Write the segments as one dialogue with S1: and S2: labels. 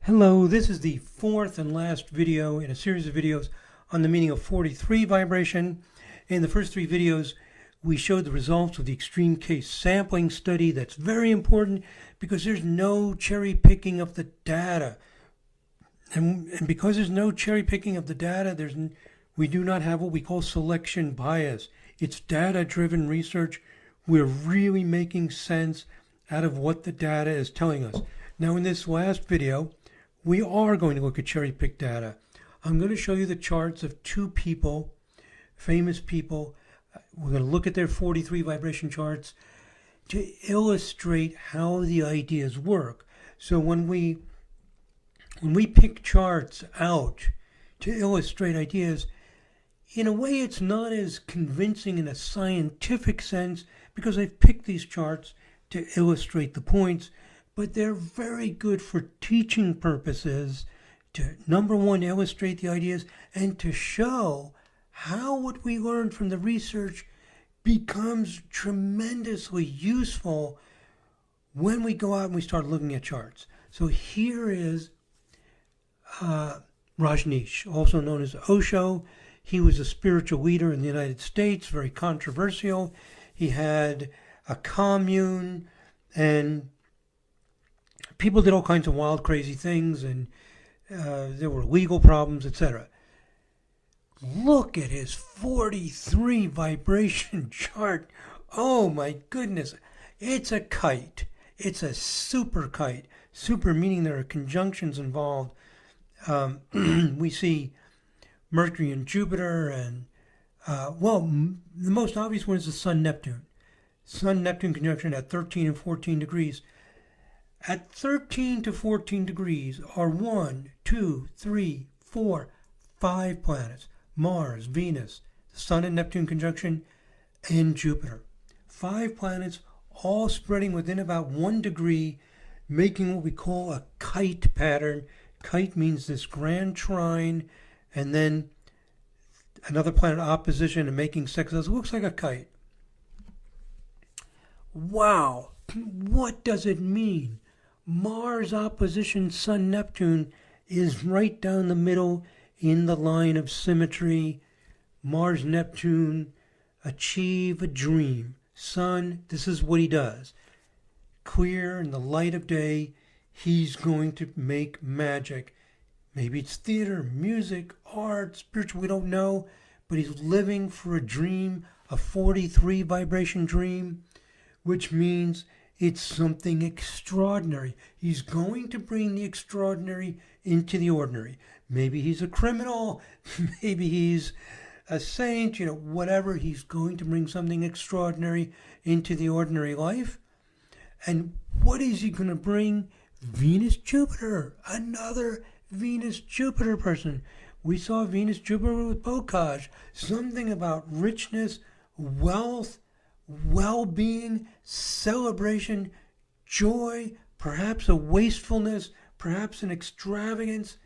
S1: Hello, this is the fourth and last video in a series of videos on the meaning of 43 vibration. In the first three videos, we showed the results of the extreme case sampling study. That's very important because there's no cherry picking of the data. And because there's no cherry picking of the data, we do not have what we call selection bias. It's data-driven research. We're really making sense out of what the data is telling us. Now, in this last video, we are going to look at cherry-picked data. I'm going to show you the charts of two people, famous people. We're going to look at their 43 vibration charts to illustrate how the ideas work. So when we pick charts out to illustrate ideas, in a way it's not as convincing in a scientific sense because I've picked these charts to illustrate the points, but they're very good for teaching purposes to, number one, illustrate the ideas and to show how what we learned from the research becomes tremendously useful when we go out and we start looking at charts. So here is Rajneesh, also known as Osho. He was a spiritual leader in the United States, very controversial. He had a commune and people did all kinds of wild, crazy things, and there were legal problems, etc. Look at his 43 vibration chart. Oh my goodness. It's a kite. It's a super kite. Super meaning there are conjunctions involved. We see Mercury and Jupiter, and the most obvious one is the Sun-Neptune. Sun-Neptune conjunction at 13 and 14 degrees. At 13 to 14 degrees are 1, 2, 3, 4, 5 planets. Mars, Venus, the Sun and Neptune conjunction, and Jupiter. 5 planets all spreading within about 1 degree, making what we call a kite pattern. Kite means this grand trine, and then another planet opposition and making sextiles. It looks like a kite. Wow, what does it mean? Mars opposition Sun-Neptune is right down the middle in the line of symmetry. Mars-Neptune achieve a dream. Sun, this is what he does. Clear in the light of day, he's going to make magic. Maybe it's theater, music, art, spiritual, we don't know. But he's living for a dream, a 43 vibration dream, which means it's something extraordinary. He's going to bring the extraordinary into the ordinary. Maybe he's a criminal. Maybe he's a saint. Whatever. He's going to bring something extraordinary into the ordinary life. And what is he going to bring? Venus-Jupiter. Another Venus-Jupiter person. We saw Venus-Jupiter with Bocage. Something about richness, wealth, well-being, celebration, joy, perhaps a wastefulness, perhaps an extravagance.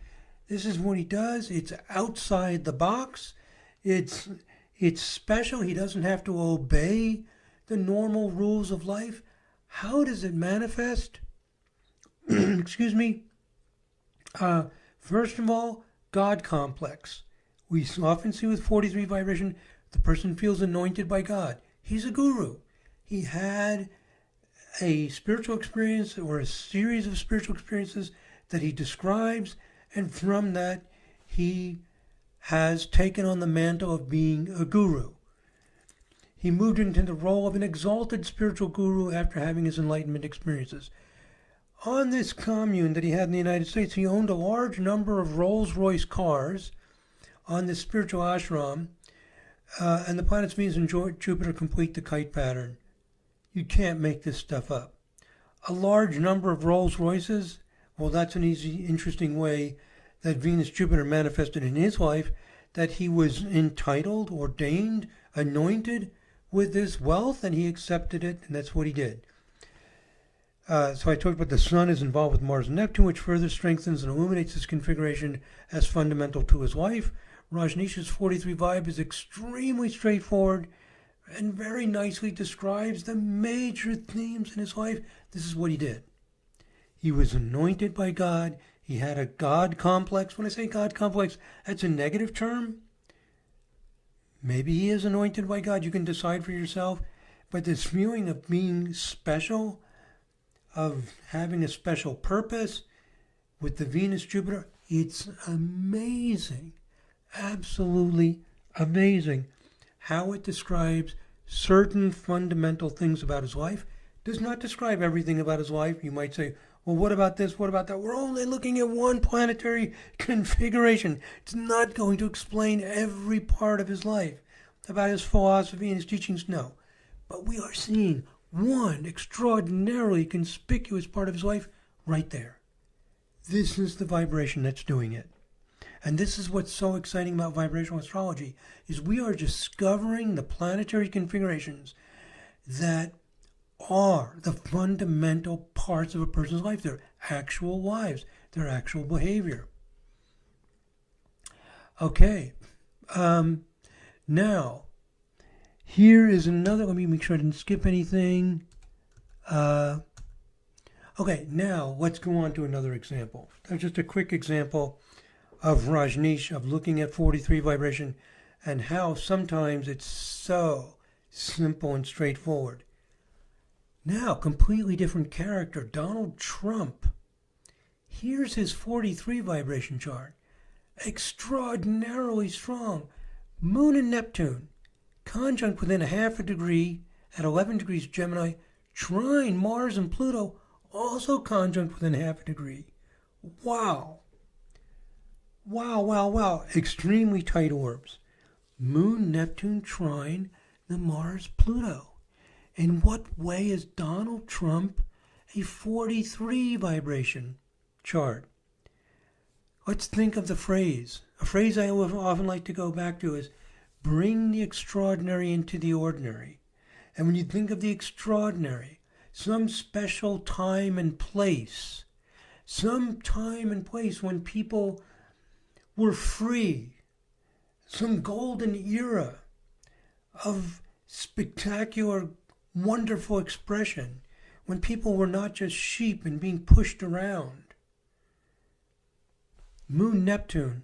S1: This is what he does. It's outside the box. It's special. He doesn't have to obey the normal rules of life. How does it manifest? Excuse me. First of all, God complex. We often see with 43 vibration, the person feels anointed by God. He's a guru. He had a spiritual experience or a series of spiritual experiences that he describes, and from that he has taken on the mantle of being a guru. He moved into the role of an exalted spiritual guru after having his enlightenment experiences. On this commune that he had in the United States, he owned a large number of Rolls-Royce cars on this spiritual ashram. And the planets Venus and Jupiter complete the kite pattern. You can't make this stuff up. A large number of Rolls Royces, well, that's an easy, interesting way that Venus-Jupiter manifested in his life, that he was entitled, ordained, anointed with this wealth, and he accepted it, and that's what he did. So I talked about the Sun is involved with Mars and Neptune, which further strengthens and illuminates this configuration as fundamental to his life. Rajneesh's 43 vibe is extremely straightforward and very nicely describes the major themes in his life. This is what he did. He was anointed by God. He had a God complex. When I say God complex, that's a negative term. Maybe he is anointed by God. You can decide for yourself. But this feeling of being special, of having a special purpose with the Venus Jupiter, it's amazing. Absolutely amazing how it describes certain fundamental things about his life. Does not describe everything about his life. You might say, well, what about this? What about that? We're only looking at one planetary configuration. It's not going to explain every part of his life, about his philosophy and his teachings. No. But we are seeing one extraordinarily conspicuous part of his life right there. This is the vibration that's doing it. And this is what's so exciting about vibrational astrology, is we are discovering the planetary configurations that are the fundamental parts of a person's life, their actual lives, their actual behavior. Okay. Now, here is another, let me make sure I didn't skip anything. Okay, now let's go on to another example. That's just a quick example of Rajneesh, of looking at 43 vibration and how sometimes it's so simple and straightforward. Now, completely different character, Donald Trump. Here's his 43 vibration chart. Extraordinarily strong. Moon and Neptune, conjunct within a half a degree at 11 degrees Gemini, trine Mars and Pluto, also conjunct within half a degree. Wow. Wow, wow, wow. Extremely tight orbs. Moon, Neptune, trine the Mars, Pluto. In what way is Donald Trump a 43 vibration chart? Let's think of the phrase. A phrase I often like to go back to is, bring the extraordinary into the ordinary. And when you think of the extraordinary, some special time and place, some time and place when people were free, some golden era of spectacular, wonderful expression, when people were not just sheep and being pushed around. Moon, Neptune,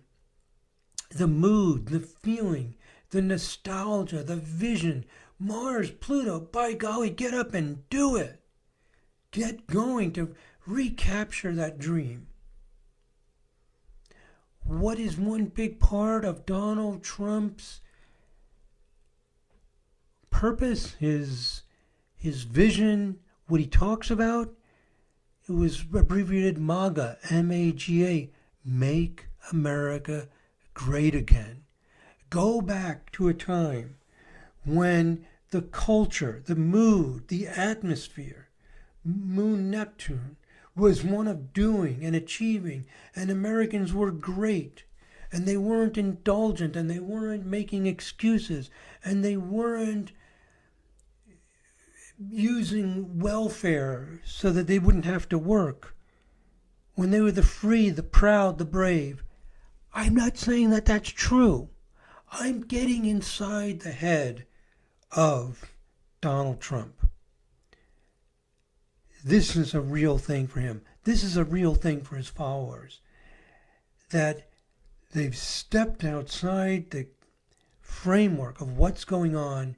S1: the mood, the feeling, the nostalgia, the vision. Mars, Pluto, by golly, get up and do it. Get going to recapture that dream. What is one big part of Donald Trump's purpose, his vision, what he talks about? It was abbreviated MAGA, M-A-G-A, Make America Great Again. Go back to a time when the culture, the mood, the atmosphere, Moon Neptune, was one of doing and achieving, and Americans were great, and they weren't indulgent, and they weren't making excuses, and they weren't using welfare so that they wouldn't have to work. When they were the free, the proud, the brave. I'm not saying that that's true. I'm getting inside the head of Donald Trump. This is a real thing for him. This is a real thing for his followers. That they've stepped outside the framework of what's going on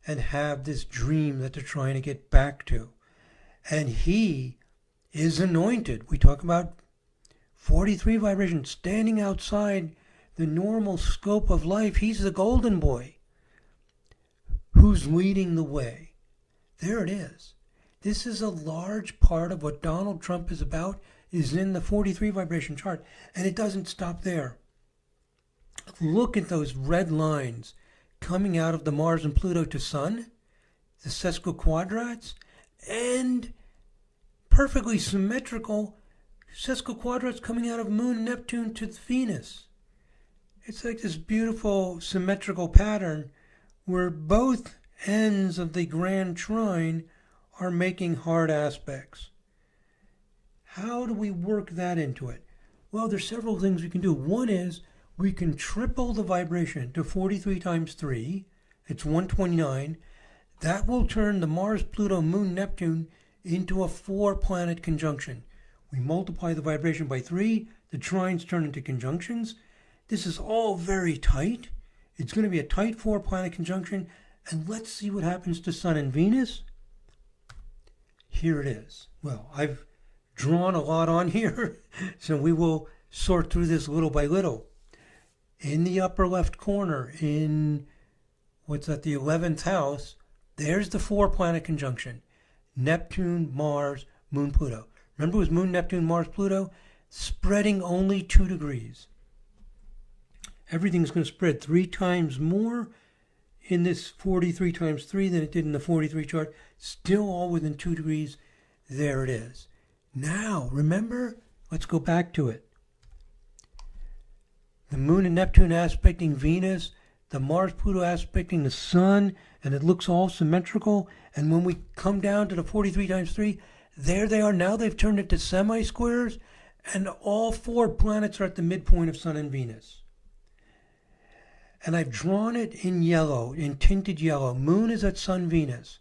S1: and have this dream that they're trying to get back to. And he is anointed. We talk about 43 vibration, standing outside the normal scope of life. He's the golden boy who's leading the way. There it is. This is a large part of what Donald Trump is about, is in the 43 vibration chart. And it doesn't stop there. Look at those red lines coming out of the Mars and Pluto to Sun, the sesquiquadrats, and perfectly symmetrical sesquiquadrats coming out of Moon, Neptune to Venus. It's like this beautiful symmetrical pattern where both ends of the grand trine are making hard aspects. How do we work that into it? Well, there's several things we can do. One is we can triple the vibration to 43 times 3. It's 129. That will turn the Mars, Pluto, Moon, Neptune into a 4-planet conjunction. We multiply the vibration by 3. The trines turn into conjunctions. This is all very tight. It's going to be a tight 4-planet conjunction. And let's see what happens to Sun and Venus. Here it is. Well, I've drawn a lot on here, so we will sort through this little by little. In the upper left corner, in the 11th house, there's the 4-planet conjunction. Neptune, Mars, Moon, Pluto. Remember it was Moon, Neptune, Mars, Pluto? Spreading only 2 degrees. Everything's going to spread 3 times more in this 43 times 3 than it did in the 43 chart. Still all within 2 degrees. There it is. Now, remember? Let's go back to it. The Moon and Neptune aspecting Venus, the Mars-Pluto aspecting the Sun, and it looks all symmetrical. And when we come down to the 43 times 3, there they are. Now they've turned it to semi-squares, and all 4 planets are at the midpoint of Sun and Venus. And I've drawn it in yellow, in tinted yellow. Moon is at Sun, Venus.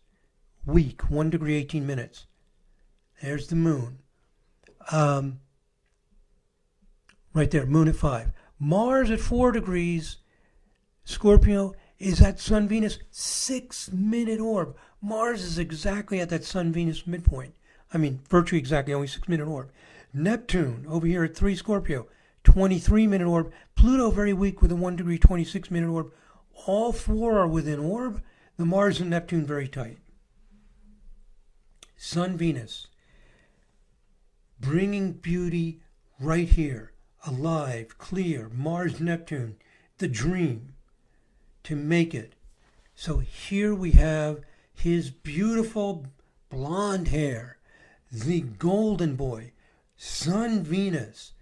S1: Weak, 1 degree, 18 minutes. There's the Moon. Right there, Moon at 5. Mars at 4 degrees, Scorpio, is at Sun, Venus, 6-minute orb. Mars is exactly at that Sun, Venus midpoint. I mean, virtually exactly, only 6-minute orb. Neptune, over here at 3 Scorpio, 23-minute orb. Pluto, very weak with a 1 degree, 26-minute orb. All 4 are within orb. The Mars and Neptune, very tight. Sun, Venus, bringing beauty right here. Alive, clear, Mars, Neptune, the dream to make it. So here we have his beautiful blonde hair, the golden boy, Sun, Venus,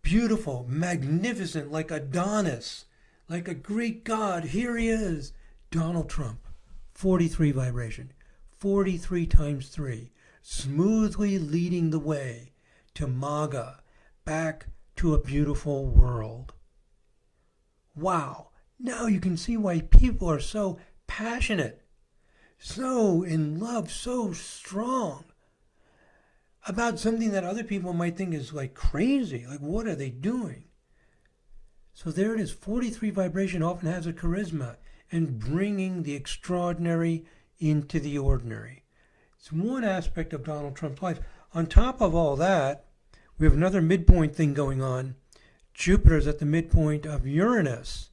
S1: beautiful, magnificent, like Adonis, like a Greek god. Here he is, Donald Trump, 43 vibration, 43 times 3, smoothly leading the way to MAGA, back to a beautiful world. Wow. Now you can see why people are so passionate, so in love, so strong about something that other people might think is like crazy. Like, what are they doing? So there it is. 43 vibration often has a charisma in bringing the extraordinary into the ordinary. It's one aspect of Donald Trump's life. On top of all that, we have another midpoint thing going on. Jupiter's at the midpoint of Uranus.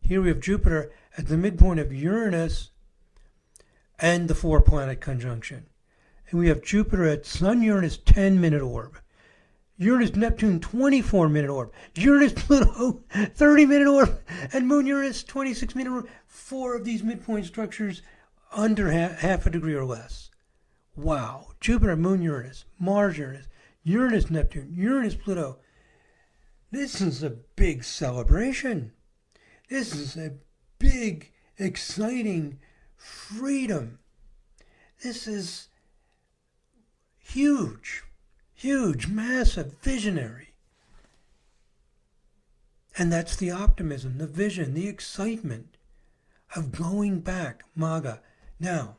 S1: Here we have Jupiter at the midpoint of Uranus and the 4-planet conjunction. And we have Jupiter at Sun-Uranus 10-minute orb. Uranus-Neptune 24-minute orb. Uranus-Pluto 30-minute orb. And Moon-Uranus 26-minute orb. 4 of these midpoint structures under half a degree or less. Wow. Jupiter, Moon-Uranus, Mars-Uranus, Uranus-Neptune, Uranus-Pluto. This is a big celebration. This is a big, exciting freedom. This is huge, huge, massive, visionary. And that's the optimism, the vision, the excitement of going back, MAGA. Now,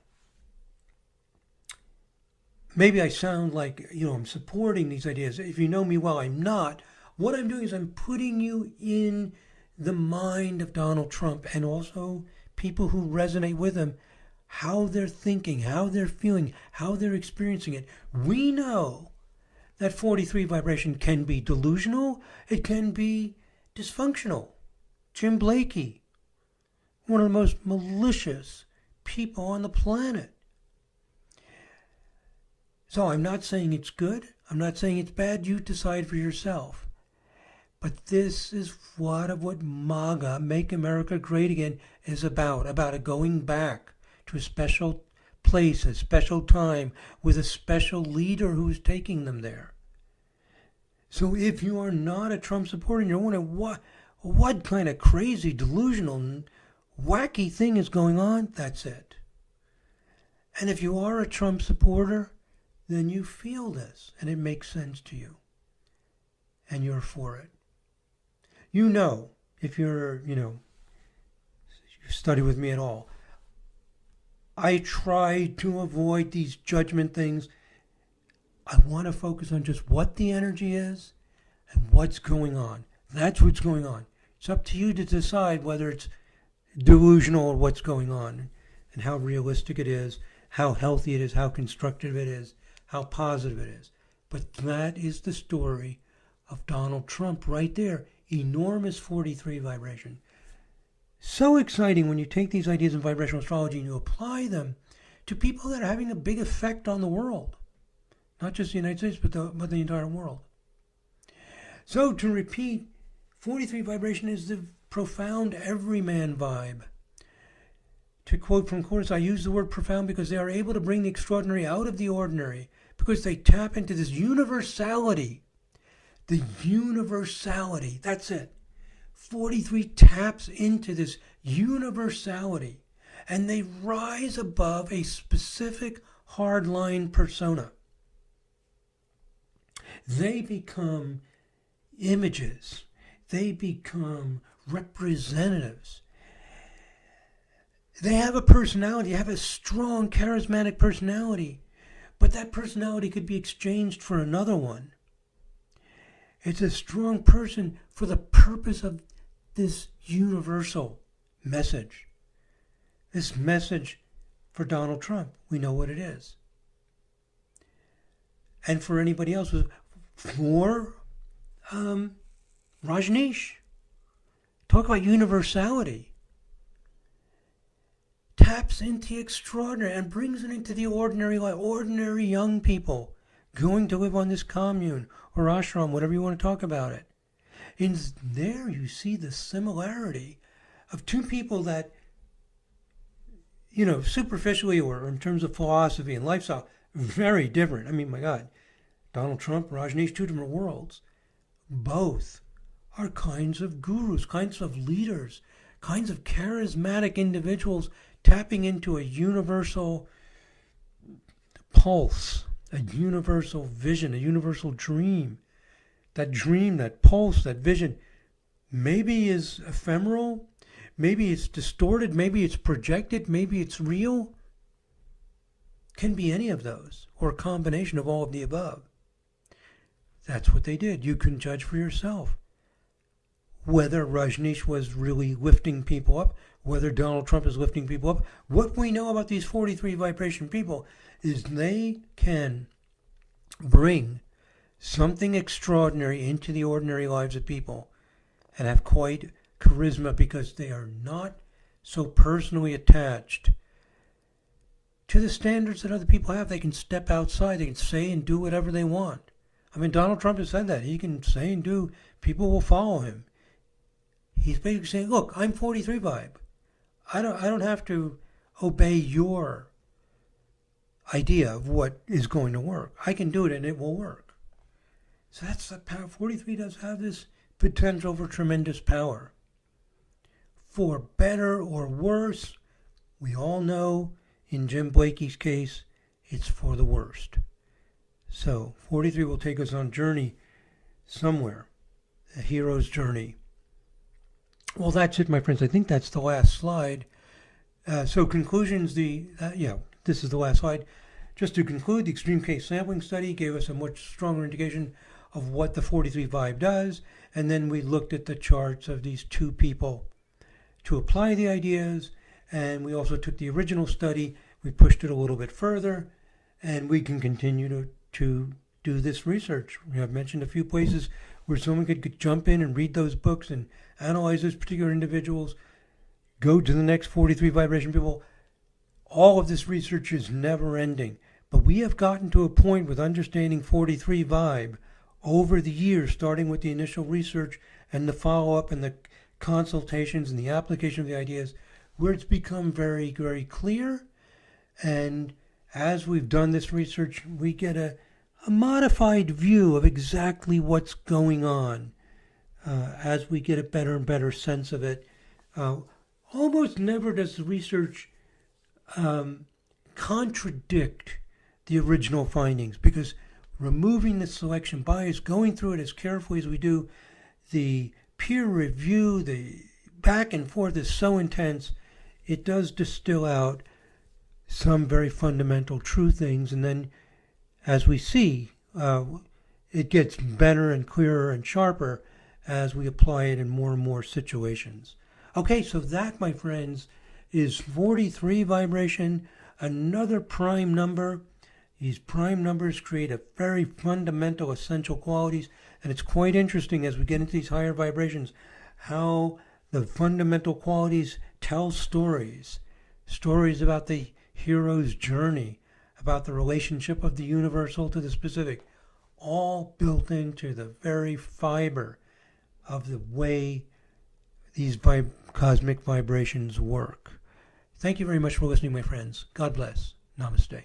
S1: maybe I sound like, I'm supporting these ideas. If you know me well, I'm not. What I'm doing is I'm putting you in the mind of Donald Trump and also people who resonate with him, how they're thinking, how they're feeling, how they're experiencing it. We know that 43 vibration can be delusional. It can be dysfunctional. Jim Blakey, one of the most malicious people on the planet. So I'm not saying it's good. I'm not saying it's bad. You decide for yourself. But this is what MAGA, Make America Great Again, is about a going back to a special place, a special time, with a special leader who's taking them there. So if you are not a Trump supporter and you're wondering what kind of crazy, delusional, wacky thing is going on, that's it. And if you are a Trump supporter, then you feel this and it makes sense to you. And you're for it. You know, if you study with me at all, I try to avoid these judgment things. I want to focus on just what the energy is and what's going on. That's what's going on. It's up to you to decide whether it's delusional or what's going on and how realistic it is, how healthy it is, how constructive it is, how positive it is. But that is the story of Donald Trump right there. Enormous 43 vibration. So exciting when you take these ideas in vibrational astrology and you apply them to people that are having a big effect on the world. Not just the United States, but the entire world. So to repeat, 43 vibration is the profound everyman vibe. To quote from Chorus, I use the word profound because they are able to bring the extraordinary out of the ordinary, because they tap into this universality. The universality, that's it. 43 taps into this universality, and they rise above a specific hardline persona. They become images. They become representatives. They have a personality, they have a strong, charismatic personality, but that personality could be exchanged for another one. It's a strong person for the purpose of this universal message. This message for Donald Trump, we know what it is. And for anybody else, for Rajneesh. Talk about universality. Taps into the extraordinary and brings it into the ordinary life. Ordinary young people going to live on this commune or ashram, whatever you want to talk about it. In there you see the similarity of two people that, superficially or in terms of philosophy and lifestyle, very different. I mean, my God, Donald Trump, Rajneesh, two different worlds. Both are kinds of gurus, kinds of leaders, kinds of charismatic individuals tapping into a universal pulse, a universal vision, a universal dream. That dream, that pulse, that vision, maybe is ephemeral, maybe it's distorted, maybe it's projected, maybe it's real. Can be any of those, or a combination of all of the above. That's what they did. You can judge for yourself whether Rajneesh was really lifting people up, whether Donald Trump is lifting people up. What we know about these 43 vibration people is they can bring something extraordinary into the ordinary lives of people and have quite charisma because they are not so personally attached to the standards that other people have. They can step outside. They can say and do whatever they want. I mean, Donald Trump has said that. He can say and do. People will follow him. He's basically saying, look, I'm 43 vibe. I don't have to obey your idea of what is going to work. I can do it and it will work. So that's the power. 43 does have this potential for tremendous power. For better or worse, we all know in Jim Blakey's case, it's for the worst. So 43 will take us on a journey somewhere, a hero's journey. Well, that's it, my friends. I think that's the last slide. So conclusions, this is the last slide. Just to conclude, the extreme case sampling study gave us a much stronger indication of what the 43 vibe does. And then we looked at the charts of these two people to apply the ideas. And we also took the original study, we pushed it a little bit further, and we can continue to do this research. I've mentioned a few places where someone could jump in and read those books and analyze those particular individuals, go to the next 43 vibration people. All of this research is never ending. But we have gotten to a point with understanding 43 vibe over the years, starting with the initial research and the follow-up and the consultations and the application of the ideas, where it's become very, very clear. And as we've done this research, we get a modified view of exactly what's going on as we get a better and better sense of it. Almost never does the research contradict the original findings, because removing the selection bias, going through it as carefully as we do, the peer review, the back and forth is so intense, it does distill out some very fundamental true things. And then, as we see, it gets better and clearer and sharper as we apply it in more and more situations. Okay, so that, my friends, is 43 vibration, another prime number. These prime numbers create a very fundamental, essential qualities, and it's quite interesting as we get into these higher vibrations how the fundamental qualities tell stories about the hero's journey, about the relationship of the universal to the specific, all built into the very fiber of the way these cosmic vibrations work. Thank you very much for listening, my friends. God bless. Namaste.